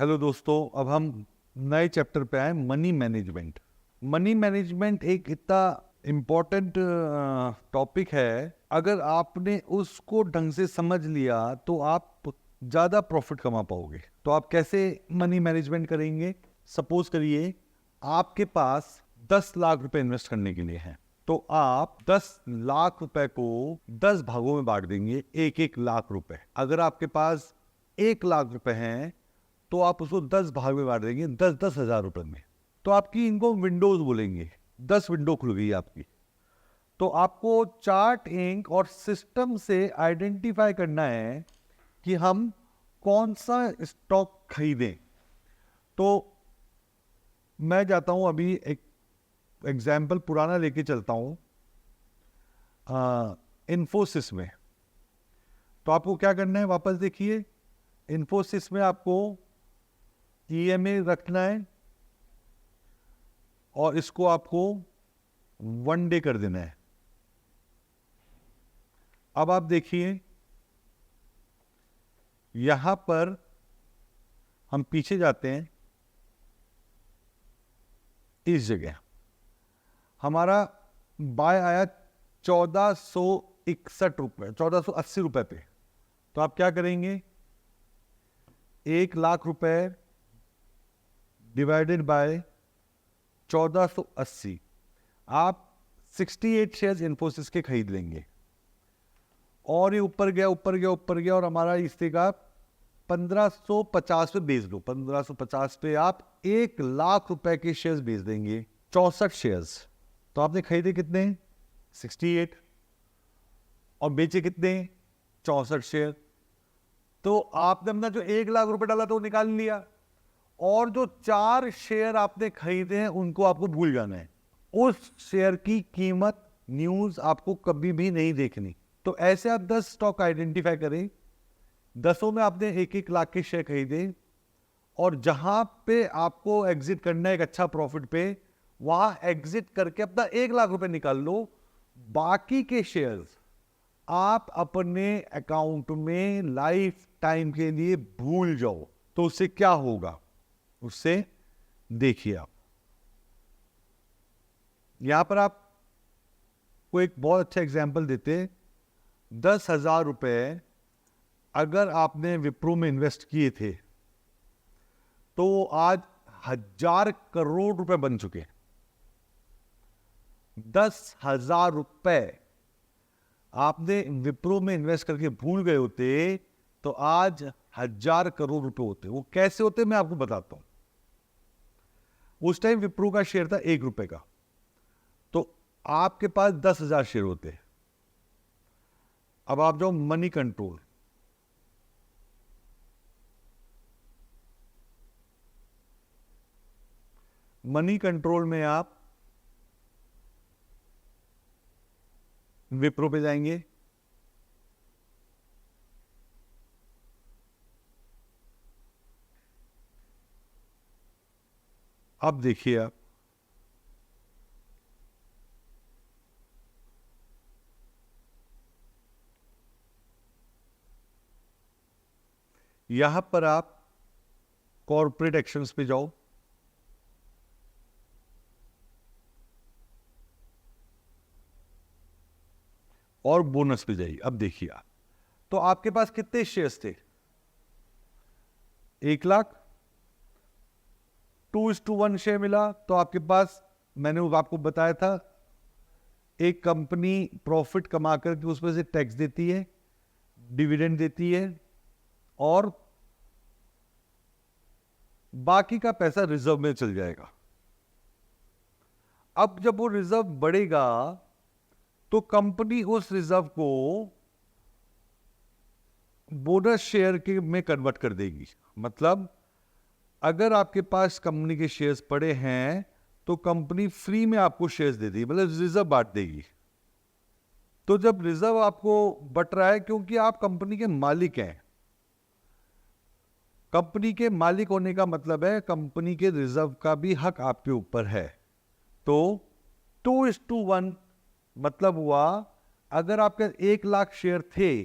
Hello दोस्तों, अब हम नए चैप्टर पे आए, मनी मैनेजमेंट। मनी मैनेजमेंट एक इतना इम्पोर्टेंट टॉपिक है। अगर आपने उसको ढंग से समझ लिया तो आप ज़्यादा प्रॉफिट कमा पाओगे। तो आप कैसे मनी मैनेजमेंट करेंगे? सपोज करिए आपके पास 10 लाख रुपए इन्वेस्ट करने के लिए है, तो आप 10 लाख रुपए को 10 भागों में बांट देंगे, 1-1 लाख रुपए। अगर आपके पास 1 लाख रुपए हैं तो आप उसको 10 भाग में बांट देंगे, 10-10 हजार रुपए में। तो आपकी इनको विंडोज बोलेंगे, 10 विंडो खुल गई आपकी। तो आपको चार्ट इंक और सिस्टम से आइडेंटिफाई करना है कि हम कौन सा स्टॉक खरीदें। तो मैं जाता हूं, अभी एक एग्जाम्पल पुराना लेके चलता हूं, इन्फोसिस में। तो आपको क्या करना है, वापस देखिए, इन्फोसिस में आपको ईएमए रखना है और इसको आपको 1 डे कर देना है। अब आप देखिए, यहां पर हम पीछे जाते हैं, इस जगह हमारा बाय आया 1461 रुपए, 1480 रुपए पे। तो आप क्या करेंगे, 1 लाख रुपए डिवाइडेड बाय 1480, आप 68 शेयर्स इन्फोसिस के खरीद लेंगे। और ये ऊपर गया ऊपर गया ऊपर गया और हमारा इससे का 1550 पे बेच दो। 1550 पे आप 1 लाख रुपए के शेयर्स बेच देंगे, 64 शेयर्स। तो आपने खरीदे कितने, 68, और बेचे कितने, 64 शेयर। तो आपने अपना जो 1 लाख रुपए डाला था वो निकाल लिया, और जो 4 शेयर आपने खरीदे हैं उनको आपको भूल जाना है। उस शेयर की कीमत, न्यूज आपको कभी भी नहीं देखनी। तो ऐसे आप 10 स्टॉक आइडेंटिफाई करें, 10 में आपने 1-1 लाख के शेयर खरीदे, और जहां पे आपको एग्जिट करना है एक अच्छा प्रॉफिट पे, वहां एग्जिट करके अपना 1 लाख रुपए निकाल लो। बाकी के शेयर्स आप अपने अकाउंट में लाइफ टाइम के लिए भूल जाओ। तो उससे क्या होगा, उससे देखिए आप यहां पर आप को एक बहुत अच्छा एग्जांपल देते। 10,000 रुपए अगर आपने विप्रो में इन्वेस्ट किए थे तो आज 1,000 करोड़ रुपए बन चुके। 10,000 रुपए आपने विप्रो में इन्वेस्ट करके भूल गए होते तो आज 1,000 करोड़ रुपए होते। वो कैसे होते मैं आपको बताता हूं। उस टाइम विप्रो का शेयर था 1 रुपए का, तो आपके पास 10,000 शेयर होते। अब आप जाओ मनी कंट्रोल, मनी कंट्रोल में आप विप्रो पे जाएंगे, अब देखिए आप यहां पर आप कॉर्पोरेट एक्शंस पे जाओ, और बोनस पे जाइए। अब देखिए आप, तो आपके पास कितने शेयर्स थे, 1 लाख, 2:1 शेयर मिला। तो आपके पास, मैंने आपको बताया था, एक कंपनी प्रॉफिट कमा करके उसमें से टैक्स देती है, डिविडेंड देती है, और बाकी का पैसा रिजर्व में चल जाएगा। अब जब वो रिजर्व बढ़ेगा तो कंपनी उस रिजर्व को बोनस शेयर के में कन्वर्ट कर देगी। मतलब अगर आपके पास कंपनी के शेयर्स पड़े हैं तो कंपनी फ्री में आपको शेयर्स दे देगी, मतलब रिजर्व बांट देगी। तो जब रिजर्व आपको बट रहा है, क्योंकि आप कंपनी के मालिक हैं, कंपनी के मालिक होने का मतलब है कंपनी के रिजर्व का भी हक आपके ऊपर है। तो 2:1 मतलब हुआ, अगर आपके 1 लाख शेयर थे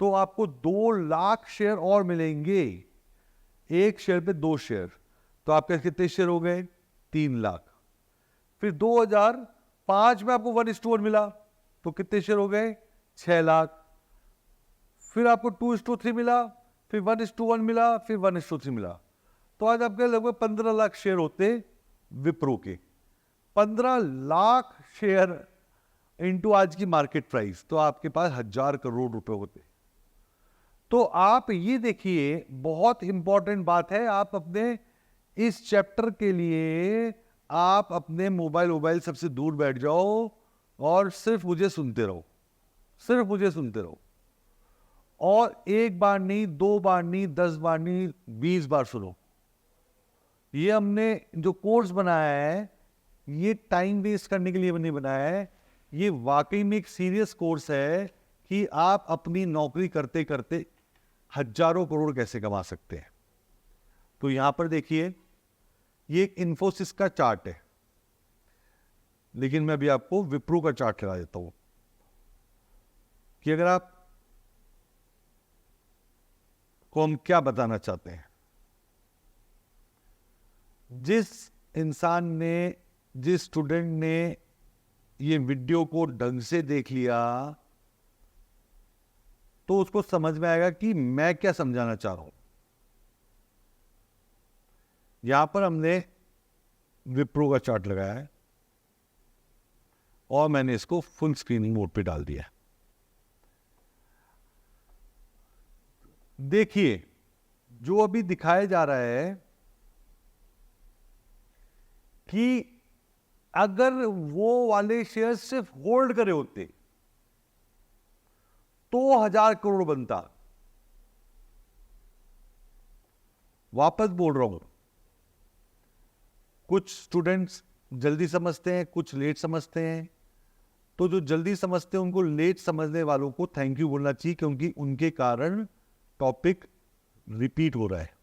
तो आपको 2 लाख शेयर और मिलेंगे। एक शेयर पे 2 शेयर, तो आपके कितने शेयर हो गए? 3 लाख। फिर 2005 में आपको 1:1 मिला, तो कितने शेयर हो गए? 6 लाख। फिर आपको 2:3 मिला, फिर 1:1 मिला, फिर 1:3 मिला, तो आज आपके लगभग 15 लाख शेयर होते विप्रो के। 15 लाख शेयर इनटू आज की मार्केट प्राइस, तो आपके पास 1000 करोड़ रुपए होते। तो आप ये देखिए, बहुत इंपॉर्टेंट बात है, आप अपने इस चैप्टर के लिए आप अपने मोबाइल सबसे दूर बैठ जाओ और सिर्फ मुझे सुनते रहो, सिर्फ मुझे सुनते रहो। और एक बार नहीं, 2 बार नहीं, 10 बार नहीं, 20 बार सुनो। ये हमने जो कोर्स बनाया है, ये टाइम वेस्ट करने के लिए नहीं बनाया है, ये वाकई में एक सीरियस कोर्स है कि आप अपनी नौकरी करते करते हजारों करोड़ कैसे कमा सकते हैं। तो यहां पर देखिए, ये एक इन्फोसिस का चार्ट है, लेकिन मैं अभी आपको विप्रो का चार्ट लगा देता हूं कि अगर आप को हम क्या बताना चाहते हैं। जिस इंसान ने, जिस स्टूडेंट ने ये वीडियो को ढंग से देख लिया, तो उसको समझ में आएगा कि मैं क्या समझाना चाह रहा हूं। यहां पर हमने विप्रो का चार्ट लगाया है और मैंने इसको फुल स्क्रीनिंग मोड पे डाल दिया है। देखिए, जो अभी दिखाया जा रहा है कि अगर वो वाले शेयर सिर्फ होल्ड करे होते तो 1000 करोड़ बनता। वापस बोल रहा हूं, कुछ स्टूडेंट्स जल्दी समझते हैं, कुछ लेट समझते हैं। तो जो जल्दी समझते हैं उनको लेट समझने वालों को थैंक यू बोलना चाहिए, क्योंकि उनके कारण टॉपिक रिपीट हो रहा है।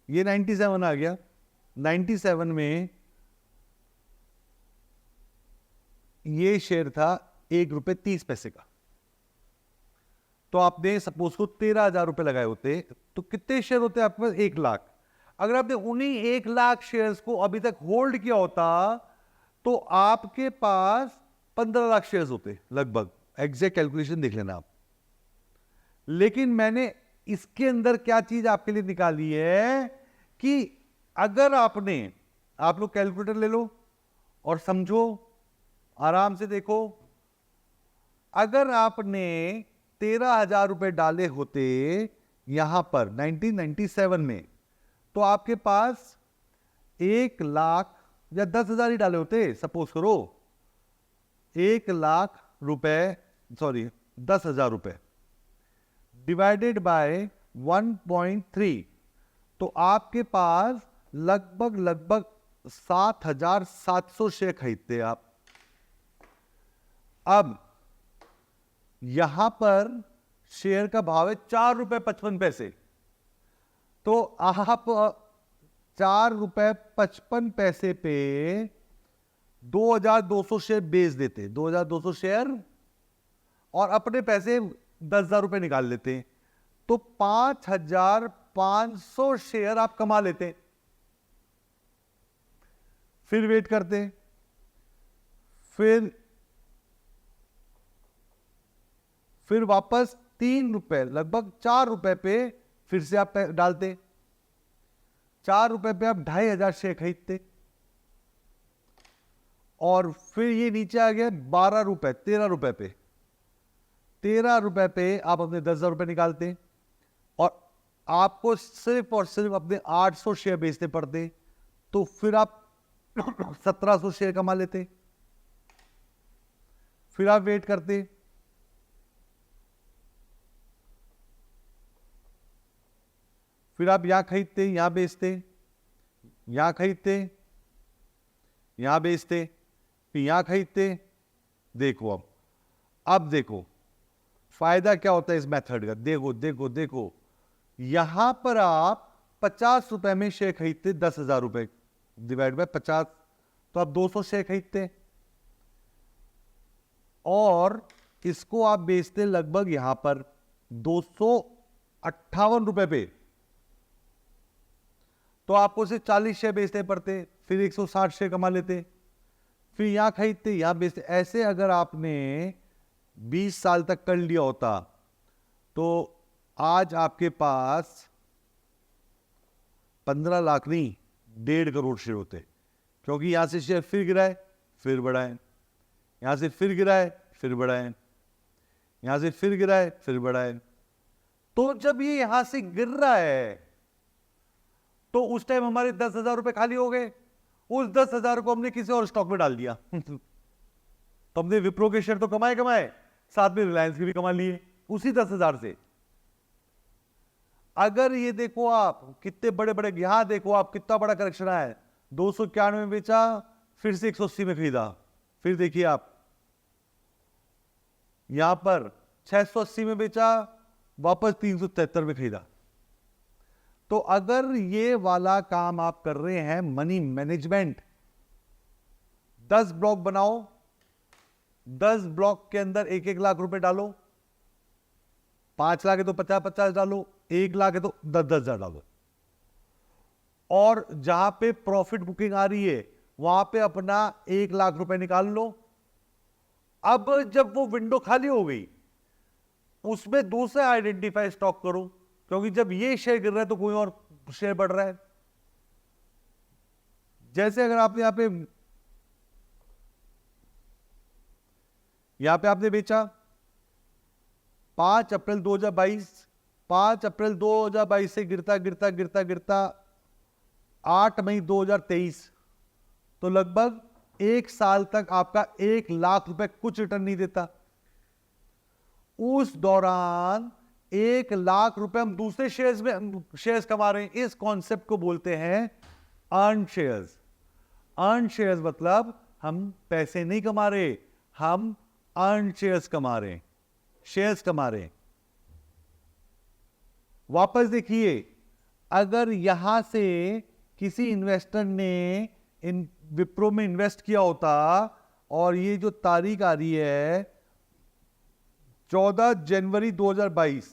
ये 97 आ गया। 97 में ये शेयर था 1 रुपये 30 पैसे का। तो आपने सपोज को 13,000 रुपए लगाए होते, तो कितने शेयर होते आपके पास? 1 लाख। अगर आपने उन्हीं 1 लाख शेयर्स को अभी तक होल्ड किया होता, तो आपके पास 15 लाख शेयर्स होते लगभग। एग्जैक्ट कैलकुलेशन देख लेना आप। लेकिन मैंने इसके अंदर क्या चीज आपके लिए निकाली है कि अगर आपने, आप लोग कैलकुलेटर ले लो और समझो, आराम से देखो, अगर आपने 13,000 रुपए डाले होते यहां पर 1997 में, तो आपके पास 1 लाख या 10,000 ही डाले होते, सपोज करो 1 लाख रुपए, सॉरी 10,000 रुपए डिवाइडेड बाय 1.3, तो आपके पास लगभग 7,700 शेयर खरीदते आप। अब यहां पर शेयर का भाव है 4.55 रुपए, तो आप 4.55 रुपए पे 2,200 शेयर बेच देते, 2,200 शेयर, और अपने पैसे 10,000 रुपए निकाल लेते, तो 5,500 शेयर आप कमा लेते। फिर वेट करते, फिर वापस 3 रुपए, लगभग 4 रुपए पे फिर से आप डालते। 4 रुपए पे आप 2,500 शेयर खरीदते, और फिर ये नीचे आ गया 12 रुपए, 13 रुपए पे, 13 रुपए पे आप अपने 10,000 रुपए निकालते, और आपको सिर्फ और सिर्फ अपने 800 शेयर बेचने पड़ते, तो फिर आप 1,700 शेयर कमा लेते। फिर आप वेट करते, फिर आप यहां खरीदते, यहां बेचते, यहां खरीदते, यहां बेचते, फिर यहां खरीदते। देखो अब देखो फायदा क्या होता है इस मेथड का। देखो देखो देखो, यहां पर आप 50 रुपए में शेयर खरीदते 10,000 रुपए, डिवाइड बाय 50, तो आप 200 शेयर खरीदते और इसको आप बेचते लगभग यहां पर 258 रुपए पे, तो आपको सिर्फ 40 शेयर बेचने पड़ते, फिर 160 शेयर कमा लेते, फिर यहां खरीदते यहां बेचते। ऐसे अगर आपने 20 साल तक कर लिया होता तो आज आपके पास 15 लाख नहीं 1.5 करोड़ शेयर होते, क्योंकि यहां से शेयर फिर गिराए फिर बढ़ाए, यहां से फिर गिराए फिर बढ़ाए, यहां से फिर गिराए फिर बढ़ाए। तो जब ये यहां से गिर रहा है तो उस टाइम हमारे 10,000 रुपए खाली हो गए, उस 10,000 को हमने किसी और स्टॉक में डाल दिया तो हमने विप्रो के शेयर तो कमाए, साथ में रिलायंस के भी कमा लिए उसी 10,000 से। अगर ये देखो आप कितने बड़े बड़े, यहां देखो आप कितना बड़ा करेक्शन आया है, 291 में बेचा, फिर से 180 में खरीदा, फिर देखिए आप यहां पर 680 में बेचा, वापस 373 में खरीदा। तो अगर ये वाला काम आप कर रहे हैं मनी मैनेजमेंट, 10 ब्लॉक बनाओ, 10 ब्लॉक के अंदर 1-1 लाख रुपए डालो, 5 लाख है तो 50-50 डालो, 1 लाख है तो 10-10 हजार डालो, और जहां पे प्रॉफिट बुकिंग आ रही है वहां पे अपना 1 लाख रुपए निकाल लो। अब जब वो विंडो खाली हो गई उसमें दूसरा आइडेंटिफाई स्टॉक करो, क्योंकि जब ये शेयर गिर रहा है तो कोई और शेयर बढ़ रहा है। जैसे अगर आपने यहां पे आपने बेचा 5 अप्रैल 2022, 5 अप्रैल 2022 से गिरता गिरता गिरता गिरता 8 मई 2023, तो लगभग 1 साल तक आपका 1 लाख रुपए कुछ रिटर्न नहीं देता। उस दौरान 1 लाख रुपए हम दूसरे शेयर्स कमा रहे हैं। इस कॉन्सेप्ट को बोलते हैं अर्न शेयर्स। अर्न शेयर्स मतलब हम पैसे नहीं कमा रहे, हम अर्न शेयर्स कमा रहे हैं, शेयर्स कमा रहे हैं। वापस देखिए, अगर यहां से किसी इन्वेस्टर ने इन विप्रो में इन्वेस्ट किया होता और ये जो तारीख आ रही है 14 जनवरी 2022,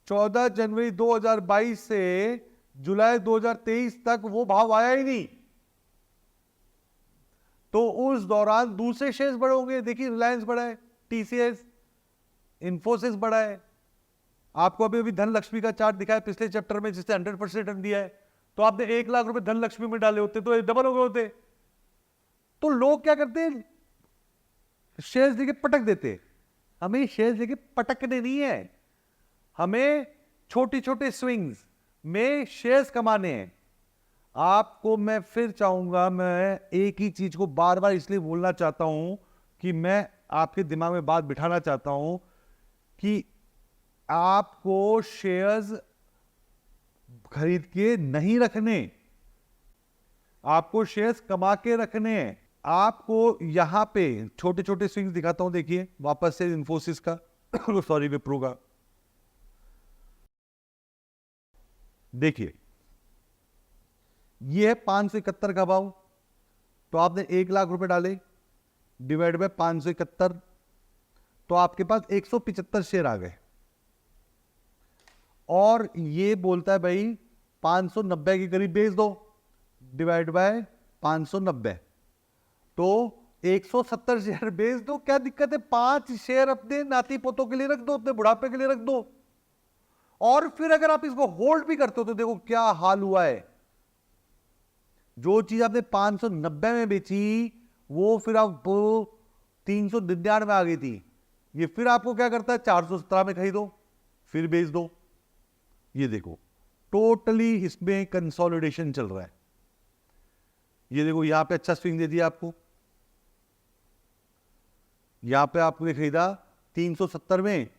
14 जनवरी 2022 से जुलाई 2023 तक वो भाव आया ही नहीं, तो उस दौरान दूसरे शेयर्स बढ़े होंगे। देखिए रिलायंस बढ़ा है, टीसीएस, इंफोसिस बढ़ा है। आपको अभी धनलक्ष्मी का चार्ट दिखाया पिछले चैप्टर में जिससे 100% रिटर्न दिया है, तो आपने 1 लाख रुपए धनलक्ष्मी में डाले होते तो डबल हो गए होते। तो लोग क्या करते हैं, शेयर्स लेके पटक देते। हमें शेयर्स लेके पटकने नहीं है, हमें छोटे छोटे स्विंग्स में शेयर्स कमाने हैं। आपको मैं फिर चाहूंगा, मैं एक ही चीज को बार बार इसलिए बोलना चाहता हूं कि मैं आपके दिमाग में बात बिठाना चाहता हूं कि आपको शेयर्स खरीद के नहीं रखने, आपको शेयर्स कमा के रखने हैं। आपको यहां पे छोटे छोटे स्विंग्स दिखाता हूं, देखिए वापस से इंफोसिस का सॉरी विप्रो का, देखिए ये है 571 का भाव, तो आपने 1 लाख रुपए डाले डिवाइड बाय 571, तो आपके पास 175 शेयर आ गए। और ये बोलता है भाई 590 के करीब बेच दो डिवाइड बाय 590, तो 170 शेयर बेच दो। क्या दिक्कत है, 5 शेयर अपने नाती पोतों के लिए रख दो, अपने बुढ़ापे के लिए रख दो। और फिर अगर आप इसको होल्ड भी करते हो तो देखो क्या हाल हुआ है। जो चीज आपने 590 में बेची वो फिर आप 399 में आ गई थी, ये फिर आपको क्या करता है 417 में खरीदो फिर बेच दो। ये देखो टोटली इसमें कंसोलिडेशन चल रहा है। ये देखो यहां पे अच्छा स्विंग दे दिया आपको, यहां पे आपने खरीदा 370 में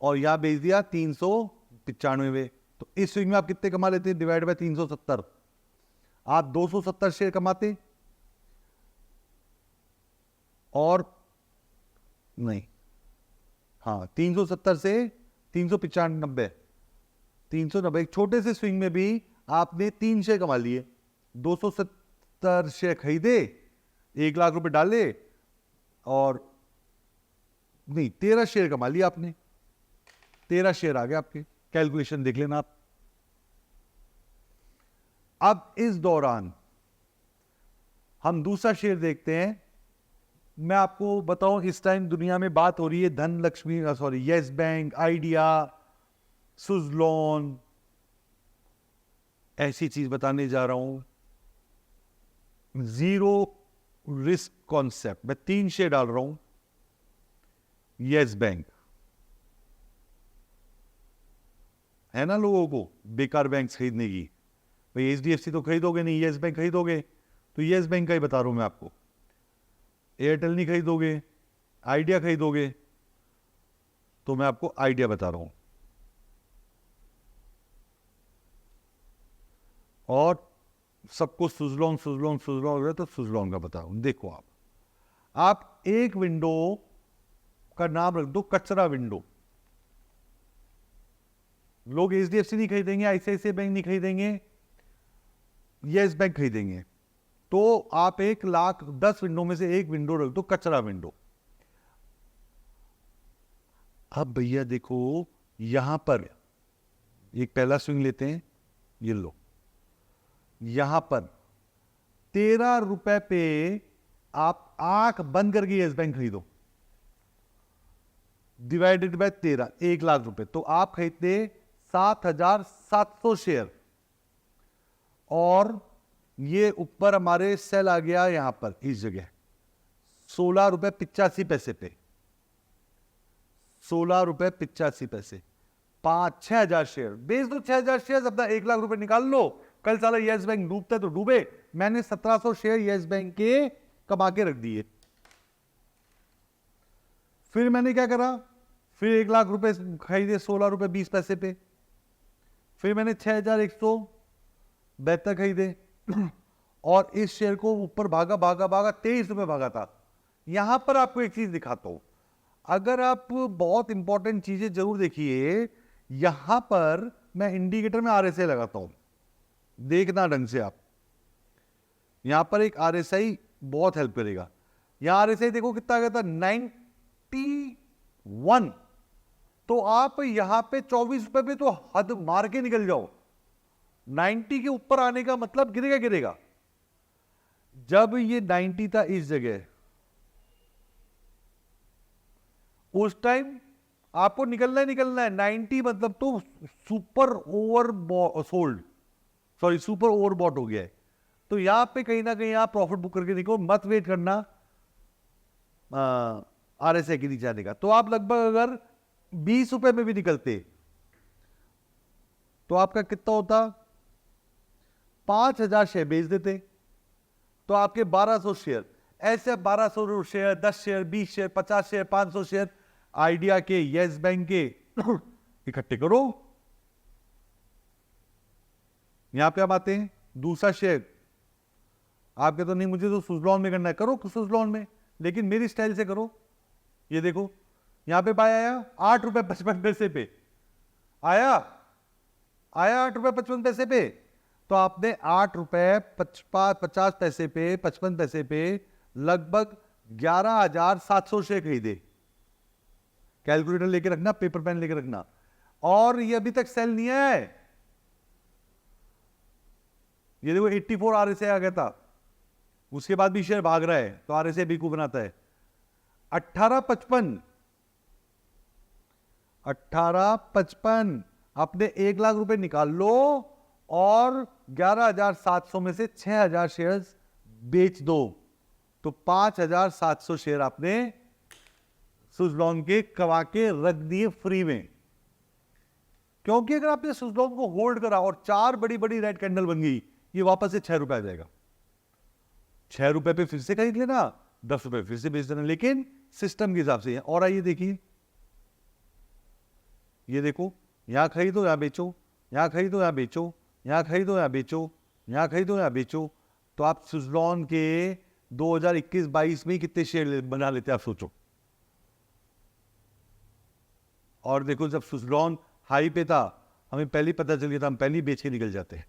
और यहां बेच दिया 395 में, तो इस स्विंग में आप कितने कमा लेते हैं, डिवाइड बाय 370, आप 270 शेयर कमाते और नहीं, हाँ 370 से 395, 390, एक छोटे से स्विंग में भी आपने 3 शेयर कमा लिए, 70 शेयर खरीदे, 1 लाख रुपए डाले और नहीं 13 शेयर कमा लिया आपने, 13 शेयर आ गए आपके, कैलकुलेशन देख लेना आप। अब इस दौरान हम दूसरा शेयर देखते हैं। मैं आपको बताऊं, इस टाइम दुनिया में बात हो रही है धन Lakshmi, sorry yes bank, idea, Suzlon, ऐसी चीज बताने जा रहा हूं। जीरो रिस्क कॉन्सेप्ट, मैं 3 शेयर डाल रहा हूं। यस बैंक है ना, लोगों को बेकार बैंक खरीदने की, भाई एचडीएफसी तो खरीदोगे नहीं, यस बैंक खरीदोगे, तो यस बैंक का ही बता रहा हूं मैं आपको। एयरटेल नहीं खरीदोगे, आइडिया खरीदोगे, तो मैं आपको आइडिया बता रहा हूं। और सबको सुजलॉन सुजलॉन सुजलॉन हो रहा है, तो सुजलॉन का बता रहा हूं। देखो आप एक विंडो का नाम रख दो कचरा विंडो। लोग एचडीएफसी नहीं खरीदेंगे, आईसीआईसीआई बैंक नहीं खरीदेंगे, यस बैंक खरीदेंगे, तो आप 1 लाख 10 विंडो में से एक विंडो रख दो कचरा विंडो। अब भैया देखो, यहां पर एक पहला स्विंग लेते हैं, ये लो, यहां पर 13 रुपए पे आप आंख बंद करके यस बैंक खरीदो, डिवाइडेड बाय 13, 1 लाख रुपए, तो आप खरीदते 7,700 शेयर। और ये ऊपर हमारे सेल आ गया यहां पर इस जगह 16 रुपए 85 पैसे पे, 16 रुपए 85 पैसे, 6 हजार शेयर बेच दो, 6 हजार शेयर, अपना 1 लाख रुपए निकाल लो। कल साला यस बैंक डूबता है तो डूबे, मैंने 1700 शेयर यस बैंक के कमा के रख दिए। फिर मैंने क्या करा, फिर 1 लाख रुपए खरीदे 16 रुपए 20 पैसे पे, फिर मैंने 6172 खरीदे और इस शेयर को ऊपर भागा भागा भागा 23 रुपए भागा था। यहां पर आपको एक चीज दिखाता हूं, अगर आप बहुत इंपॉर्टेंट चीजें जरूर देखिए, यहां पर मैं इंडिकेटर में आरएसआई लगाता हूं, देखना ढंग से आप। यहां पर एक आरएसआई बहुत हेल्प करेगा। यहां आरएसआई देखो कितना आ गया था, 91। तो आप यहां पे 24 रुपए पे तो हद मार के निकल जाओ। 90 के ऊपर आने का मतलब गिरेगा गिरेगा। जब ये 90 था इस जगह, उस टाइम आपको निकलना ही निकलना है। 90 मतलब तो super over sold, sorry super over bought हो गया है। तो यहां पे कहीं ना कहीं आप प्रॉफिट बुक करके देखो, मत वेट करना आरएसआई के नीचे आने का। तो आप लगभग अगर 20 रुपए में भी निकलते तो आपका कितना होता, 5000 शेयर बेच देते तो आपके 1200 शेयर, ऐसे 1200 share, 10 share, 20 share, 50 share, 500 share idea के, यस बैंक के इकट्ठे करो। यहां पे आप आते हैं, दूसरा शेयर आप कहते हो नहीं मुझे तो सुजलॉन में करना है, करो सुजलॉन में, लेकिन मेरी स्टाइल से करो। ये देखो यहां पे बाय आया 8 रुपए 55 पैसे पे, आया 8 रुपए 55 पैसे पे, तो आपने 8 रुपए 50 पैसे पे, 55 पैसे पे लगभग 11,700 शेयर खरीदे। कैलकुलेटर लेके रखना, पेपर पेन लेके रखना। और ये अभी तक सेल नहीं है। ये देखो 84 आरएसआई आ गया था, उसके बाद भी शेयर भाग रहा है, तो आरएसआई बीकू बनाता है। 1855 अपने 1 लाख रुपए निकाल लो और 11,700 में से 6,000 शेयर्स बेच दो, तो 5,700 शेयर आपने सुजलॉन के कमा के रख दिए फ्री में। क्योंकि अगर आपने सुजलॉन को होल्ड करा और 4 बड़ी बड़ी रेड कैंडल बन गई, ये वापस से 6 रुपए आ जाएगा। 6 रुपए पे फिर से खरीद लेना, 10 रुपए फिर से बेच देना, लेकिन सिस्टम के हिसाब से। और आइए देखिए, ये देखो यहां खरीदो यहां बेचो, यहां खरीदो यहां बेचो, यहां खरीदो यहां बेचो, यहां खरीदो यहां बेचो, तो आप सुजलॉन के 2021-22 में कितने शेयर बना लेते आप सोचो। और देखो जब सुजलॉन हाई पे था, हमें पहले ही पता चल गया था, हम पहले ही बेच के निकल जाते हैं।